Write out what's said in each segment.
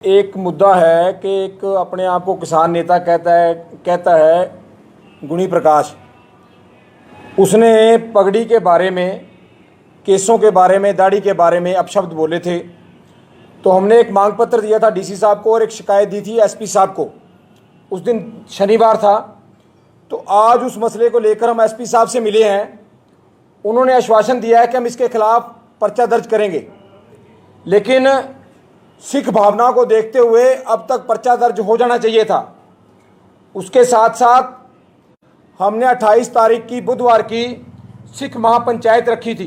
एक मुद्दा है कि एक अपने आप को किसान नेता कहता है गुणी प्रकाश। उसने पगड़ी के बारे में, केसों के बारे में, दाढ़ी के बारे में अपशब्द बोले थे। तो हमने एक मांग पत्र दिया था डीसी साहब को और एक शिकायत दी थी एसपी साहब को। उस दिन शनिवार था, तो आज उस मसले को लेकर हम एसपी साहब से मिले हैं। उन्होंने आश्वासन दिया है कि हम इसके खिलाफ पर्चा दर्ज करेंगे, लेकिन सिख भावना को देखते हुए अब तक पर्चा दर्ज हो जाना चाहिए था। उसके साथ साथ हमने 28 तारीख की बुधवार की सिख महापंचायत रखी थी।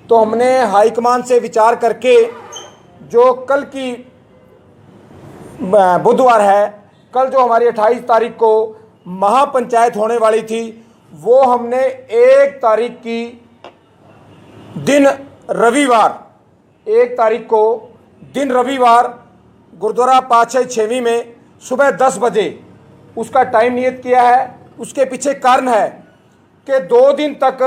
तो हमने हाईकमान से विचार करके जो कल की बुधवार है, कल जो हमारी 28 तारीख को महापंचायत होने वाली थी, वो हमने 1 तारीख की दिन रविवार, 1 तारीख को दिन रविवार गुरुद्वारा पातशाही 6वीं में सुबह 10 बजे उसका टाइम नियत किया है। उसके पीछे कारण है कि 2 दिन तक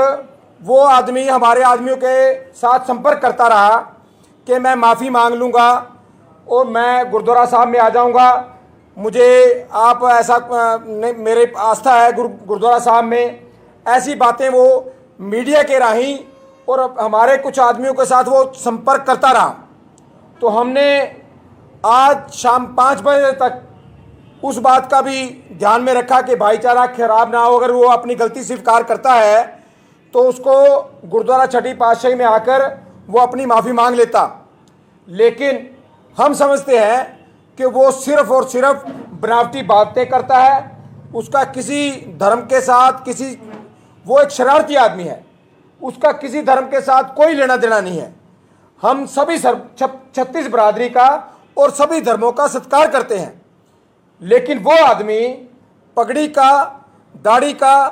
वो आदमी हमारे आदमियों के साथ संपर्क करता रहा कि मैं माफ़ी मांग लूँगा और मैं गुरुद्वारा साहब में आ जाऊँगा, मुझे आप ऐसा नहीं, मेरे आस्था है गुरुद्वारा साहब में। ऐसी बातें वो मीडिया के राही और हमारे कुछ आदमियों के साथ वो संपर्क करता रहा। तो हमने आज शाम 5 बजे तक उस बात का भी ध्यान में रखा कि भाईचारा खराब ना हो। अगर वो अपनी गलती स्वीकार करता है तो उसको गुरुद्वारा छठी पातशाही में आकर वो अपनी माफ़ी मांग लेता। लेकिन हम समझते हैं कि वो सिर्फ़ और सिर्फ बनावटी बातें करता है। उसका किसी धर्म के साथ वो एक शरारती आदमी है, उसका किसी धर्म के साथ कोई लेना देना नहीं है। हम सभी 36 बरादरी का और सभी धर्मों का सत्कार करते हैं, लेकिन वो आदमी पगड़ी का, दाढ़ी का,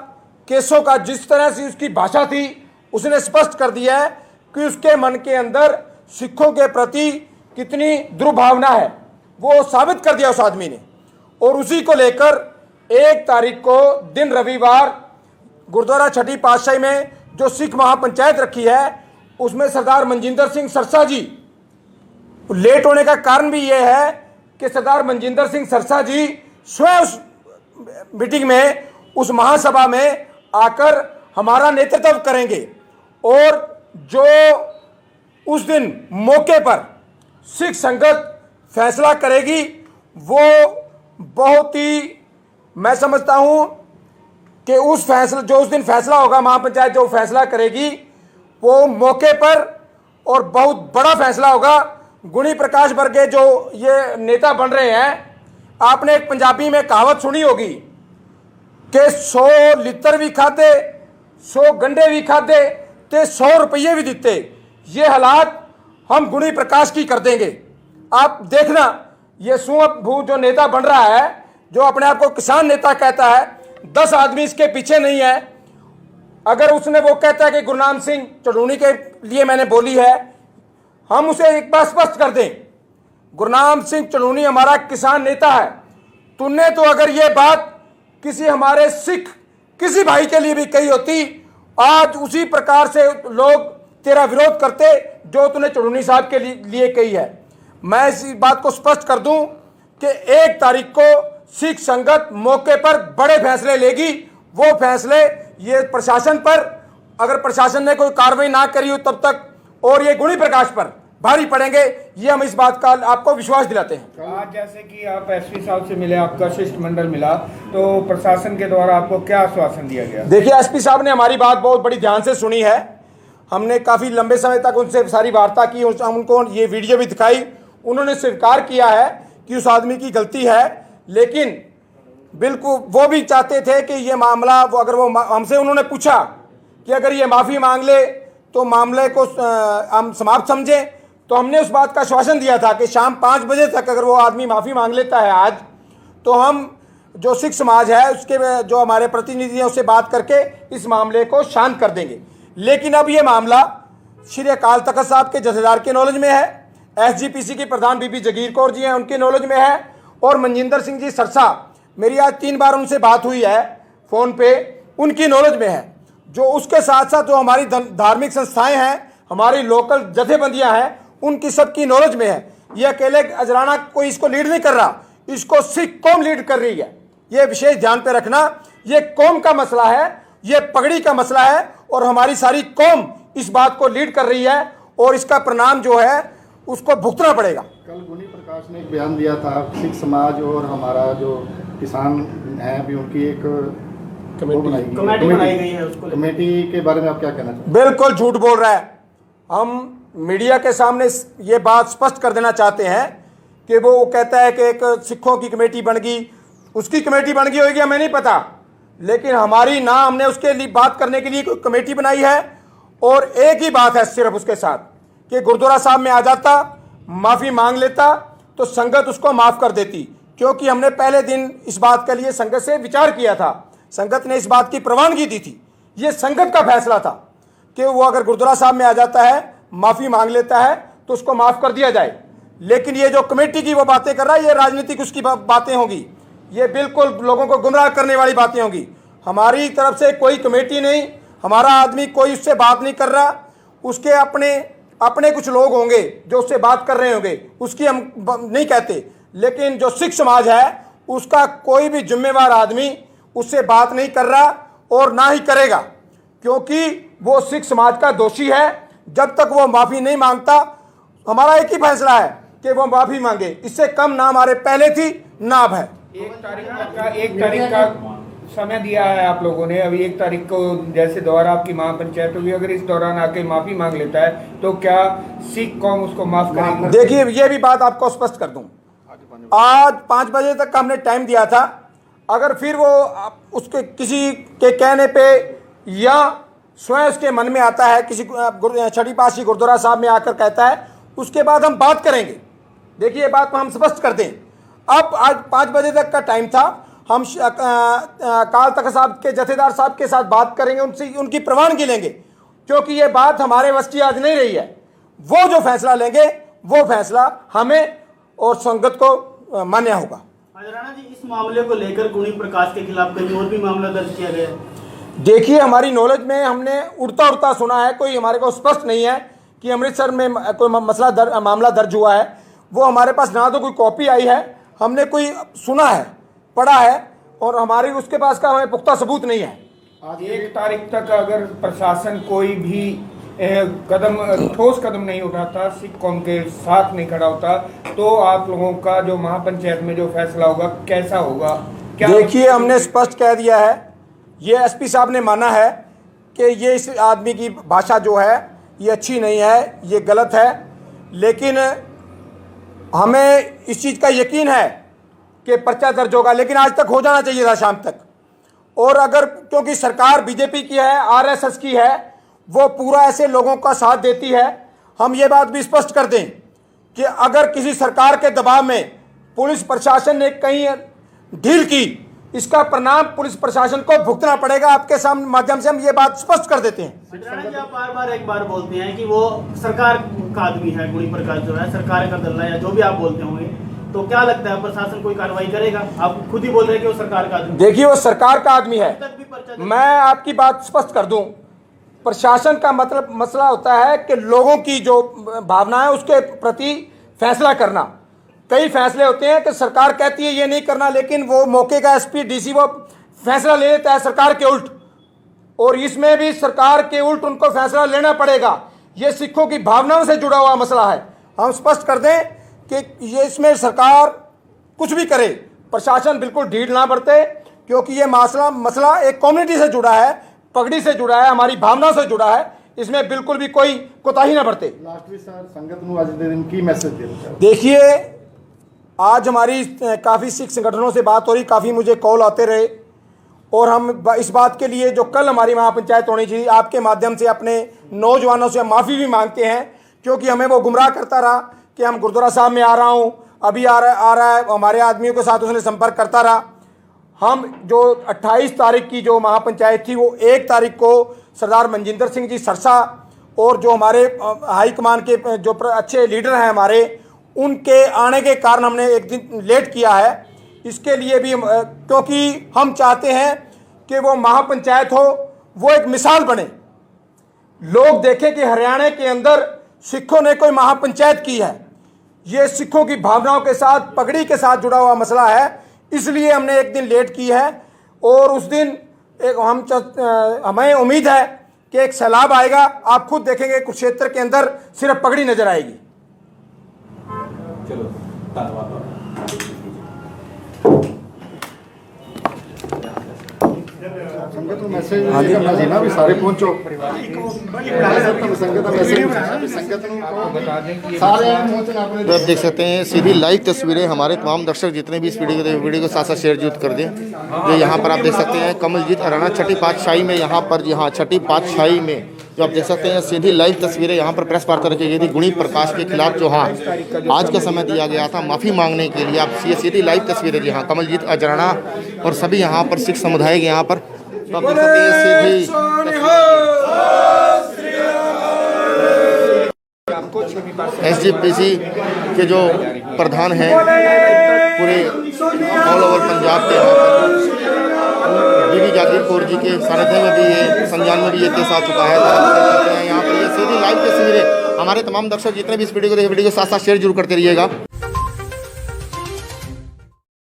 केसों का, जिस तरह से उसकी भाषा थी, उसने स्पष्ट कर दिया है कि उसके मन के अंदर सिखों के प्रति कितनी दुर्भावना है, वो साबित कर दिया उस आदमी ने। और उसी को लेकर 1 तारीख को दिन रविवार गुरुद्वारा छठी पातशाही में जो सिख महापंचायत रखी है, उसमें सरदार मनजिंदर सिंह सरसा जी, लेट होने का कारण भी ये है कि सरदार मनजिंदर सिंह सरसा जी स्वयं उस मीटिंग में, उस महासभा में आकर हमारा नेतृत्व करेंगे। और जो उस दिन मौके पर सिख संगत फैसला करेगी, वो बहुत ही, मैं समझता हूँ कि उस दिन फैसला होगा, महापंचायत जो फैसला करेगी वो मौके पर और बहुत बड़ा फैसला होगा। गुणी प्रकाश वर्गे जो ये नेता बन रहे हैं, आपने एक पंजाबी में कहावत सुनी होगी कि 100 लित्र भी खाते, 100 गंडे भी खाते, ते 100 रुपये भी दिते। ये हालात हम गुणी प्रकाश की कर देंगे। आप देखना, ये सूअ जो नेता बन रहा है, जो अपने आप को किसान नेता कहता है, 10 आदमी इसके पीछे नहीं है। अगर उसने वो कहता है कि गुरनाम सिंह चढ़ूनी के लिए मैंने बोली है, हम उसे एक बार स्पष्ट कर दें, गुरनाम सिंह चढ़ूनी हमारा किसान नेता है। तूने तो अगर ये बात किसी हमारे सिख किसी भाई के लिए भी कही होती, आज उसी प्रकार से लोग तेरा विरोध करते जो तूने चढ़ूनी साहब के लिए कही है। मैं इस बात को स्पष्ट कर दूं कि 1 तारीख को सिख संगत मौके पर बड़े फैसले लेगी। वो फैसले ये प्रशासन पर, अगर प्रशासन ने कोई कार्रवाई ना करी हो तब तक, और ये गुणी प्रकाश पर भारी पड़ेंगे। ये हम इस बात का आपको विश्वास दिलाते हैं। आज जैसे कि आप एसपी साहब से मिले, आपका शिष्टमंडल मिला, तो प्रशासन के द्वारा आपको क्या आश्वासन दिया गया? देखिए, एसपी साहब ने हमारी बात बहुत बड़ी ध्यान से सुनी है। हमने काफ़ी लंबे समय तक उनसे सारी वार्ता की, उनको ये वीडियो भी दिखाई। उन्होंने स्वीकार किया है कि उस आदमी की गलती है, लेकिन बिल्कुल वो भी चाहते थे कि ये मामला, वो अगर वो हमसे उन्होंने पूछा कि अगर ये माफ़ी मांग ले तो मामले को हम समाप्त समझें, तो हमने उस बात का आश्वासन दिया था कि शाम 5 बजे तक अगर वो आदमी माफ़ी मांग लेता है आज, तो हम जो सिख समाज है उसके जो हमारे प्रतिनिधि हैं उससे बात करके इस मामले को शांत कर देंगे। लेकिन अब ये मामला श्री अकाल तख्त साहब के जथेदार के नॉलेज में है, SGPC की प्रधान बीबी जगीर कौर जी हैं, उनके नॉलेज में है, और मनजिंदर सिंह जी सरसा, मेरी आज 3 बार उनसे बात हुई है फ़ोन पे, उनकी नॉलेज में है। जो उसके साथ साथ जो हमारी धार्मिक संस्थाएं हैं, हमारी लोकल जथेबंदियां हैं, उनकी सबकी नॉलेज में है। ये अकेले अजराना कोई इसको लीड नहीं कर रहा, इसको सिख कौम लीड कर रही है। ये विशेष ध्यान पे रखना, ये कौम का मसला है, ये पगड़ी का मसला है और हमारी सारी कौम इस बात को लीड कर रही है और इसका परिणाम जो है उसको भुगतना पड़ेगा। कल गुनी प्रकाश ने एक बयान दिया था, सिख समाज और हमारा जो किसान है अभी उनकी एक कमेटी बनाई गई है, उसको कमेटी के बारे में आप क्या कहना चाहते हैं? बिल्कुल झूठ बोल रहा है। हम मीडिया के सामने ये बात स्पष्ट कर देना चाहते हैं कि वो कहता है कि एक सिखों की कमेटी बन गई, उसकी कमेटी बन गई होगी हमें नहीं पता, लेकिन हमारी ना हमने उसके लिए बात करने के लिए कोई कमेटी बनाई है और एक ही बात है सिर्फ उसके साथ कि गुरुद्वारा साहब में आ जाता, माफ़ी मांग लेता तो संगत उसको माफ़ कर देती, क्योंकि हमने पहले दिन इस बात के लिए संगत से विचार किया था, संगत ने इस बात की प्रवानगी दी थी। ये संगत का फैसला था कि वो अगर गुरुद्वारा साहब में आ जाता है, माफ़ी मांग लेता है तो उसको माफ़ कर दिया जाए। लेकिन ये जो कमेटी की वो बातें कर रहा है, ये राजनीतिक उसकी बातें होंगी, ये बिल्कुल लोगों को गुमराह करने वाली बातें होंगी। हमारी तरफ से कोई कमेटी नहीं, हमारा आदमी कोई उससे बात नहीं कर रहा, उसके अपने कुछ लोग होंगे जो उससे बात कर रहे होंगे, उसकी हम नहीं कहते। लेकिन जो सिख समाज है उसका कोई भी जिम्मेवार आदमी उससे बात नहीं कर रहा और ना ही करेगा, क्योंकि वो सिख समाज का दोषी है। जब तक वो माफ़ी नहीं मांगता, हमारा एक ही फैसला है कि वो माफ़ी मांगे, इससे कम ना हमारे पहले थी ना अब है। एक तारीख का समय दिया है आप लोगों ने, अभी 1 तारीख को जैसे दोबारा आपकी महापंचायत होगी, अगर इस दौरान आके माफ़ी मांग लेता है तो क्या सिख कौम उसको माफ़ करेगी? देखिए, ये भी बात आपको स्पष्ट कर दूं, आज 5 बजे तक का हमने टाइम दिया था। अगर फिर वो उसके किसी के कहने पे या स्वयं उसके मन में आता है, किसी छठी पातशाही गुरुद्वारा साहब में आकर कहता है, उसके बाद हम बात करेंगे। देखिए, ये बात को हम स्पष्ट कर दें। अब आज 5 बजे तक का टाइम था, हम काल तख्त साहब के जथेदार साहब के साथ बात करेंगे, उनसे उनकी प्रवानगी लेंगे, क्योंकि ये बात हमारे वश की आज नहीं रही है। वो जो फैसला लेंगे वो फैसला हमें और संगत को मान्य होगा। राणा जी, इस मामले को लेकर गुनी प्रकाश के खिलाफ कहीं और भी मामला दर्ज किया गया है? देखिए, हमारी नॉलेज में हमने उड़ता उड़ता सुना है, कोई हमारे को स्पष्ट नहीं है कि अमृतसर में कोई मामला दर्ज हुआ है। वो हमारे पास ना तो कोई कॉपी आई है, हमने कोई सुना है, पढ़ा है, और हमारी उसके पास का हमें पुख्ता सबूत नहीं है। आज 1 तारीख तक अगर प्रशासन कोई भी ठोस कदम नहीं उठाता, सिख कौम के साथ नहीं खड़ा होता, तो आप लोगों का जो महापंचायत में जो फैसला होगा कैसा होगा? क्या देखिए, हमने स्पष्ट कह दिया है, ये एसपी साहब ने माना है कि ये इस आदमी की भाषा जो है ये अच्छी नहीं है, ये गलत है, लेकिन हमें इस चीज़ का यकीन है कि पर्चा दर्ज होगा, लेकिन आज तक हो जाना चाहिए था, शाम तक। और अगर क्योंकि सरकार बीजेपी की है, आरएसएस की है, वो पूरा ऐसे लोगों का साथ देती है। हम ये बात भी स्पष्ट कर दें कि अगर किसी सरकार के दबाव में पुलिस प्रशासन ने कहीं ढील की, इसका परिणाम पुलिस प्रशासन को भुगतना पड़ेगा। आपके सामने माध्यम से हम ये बात स्पष्ट कर देते हैं। राणा जी, आप बार-बार एक बार बोलते हैं कि वो सरकार का आदमी है, गुनी प्रकाश जो है सरकार का दल्ला या जो भी आप बोलते होंगे, तो क्या लगता है प्रशासन कोई कार्रवाई करेगा? आप खुद ही बोल रहे हैं कि वो सरकार का आदमी। देखिए, वो सरकार का आदमी है। मैं आपकी बात स्पष्ट कर दूं, प्रशासन का मतलब मसला होता है कि लोगों की जो भावना है उसके प्रति फैसला करना। कई फैसले होते हैं कि सरकार कहती है ये नहीं करना, लेकिन वो मौके का एसपी डीसी वो फैसला ले लेता है सरकार के उल्ट, और इसमें भी सरकार के उल्ट उनको फैसला लेना पड़ेगा। ये सिखों की भावनाओं से जुड़ा हुआ मसला है। हम स्पष्ट कर दें कि ये इसमें सरकार कुछ भी करे, प्रशासन बिल्कुल ढील ना बरते, क्योंकि ये मसला एक कम्युनिटी से जुड़ा है, पगड़ी से जुड़ा है, हमारी भावनाओं से जुड़ा है। इसमें बिल्कुल भी कोई कोताही ना बरते। लास्ट सर संगत ਨੂੰ ਅੱਜ ਦੇ ਦਿਨ ਕੀ मैसेज देना चाहते? देखिए, आज हमारी काफ़ी सिख संगठनों से बात हो रही, काफ़ी मुझे कॉल आते रहे, और हम इस बात के लिए जो कल हमारी महापंचायत होनी चाहिए, आपके माध्यम से अपने नौजवानों से माफ़ी भी मांगते हैं, क्योंकि हमें वो गुमराह करता रहा कि हम गुरुद्वारा साहब में आ रहा हूँ, अभी आ रहा है, हमारे आदमियों के साथ उसने संपर्क करता रहा। हम जो 28 तारीख की जो महापंचायत थी, वो 1 तारीख को सरदार मनजिंदर सिंह जी सरसा और जो हमारे हाई कमान के जो अच्छे लीडर हैं हमारे, उनके आने के कारण हमने एक दिन लेट किया है। इसके लिए भी क्योंकि हम चाहते हैं कि वो महापंचायत हो, वो एक मिसाल बने, लोग देखें कि हरियाणा के अंदर सिखों ने कोई महापंचायत की है। ये सिखों की भावनाओं के साथ, पगड़ी के साथ जुड़ा हुआ मसला है, इसलिए हमने एक दिन लेट की है। और उस दिन हमें उम्मीद है कि एक सैलाब आएगा। आप खुद देखेंगे कुरुक्षेत्र के अंदर सिर्फ पगड़ी नजर आएगी। चलो धन्यवाद। संगत को मैसेज करना चाहिए ना भी सारे पहुंचो तो आप देख सकते हैं सीधी लाइव तस्वीरें हमारे तमाम दर्शक जितने भी इस वीडियो को साथ साथ शेयर जरूर कर दें। जो यहाँ पर आप देख सकते हैं कमलजीत अराना छठी पातशाही में, यहाँ पर यहाँ छठी पातशाही में जो आप देख सकते हैं सीधी लाइव तस्वीरें यहाँ पर प्रेस वार्ता रखी गई थी। गुणी प्रकाश के खिलाफ जो हाँ आज का समय दिया गया था माफ़ी मांगने के लिए। आप ये सीधी लाइव तस्वीरें जी हाँ कमलजीत अजराना और सभी यहाँ पर सिख समुदाय के यहाँ पर तो आप देख सकते हैं सीधी SGPC के जो प्रधान हैं पूरे ऑल ओवर पंजाब के यहाँ पर बीबी जागीर कौर जी के सानिध्य में भी ये संज्ञान में भी ये केस आ चुका है। तो यहाँ पर ये सीधी लाइव तस्वीरें हमारे तमाम दर्शक जितने भी इस वीडियो को साथ साथ शेयर जरूर करते रहिएगा।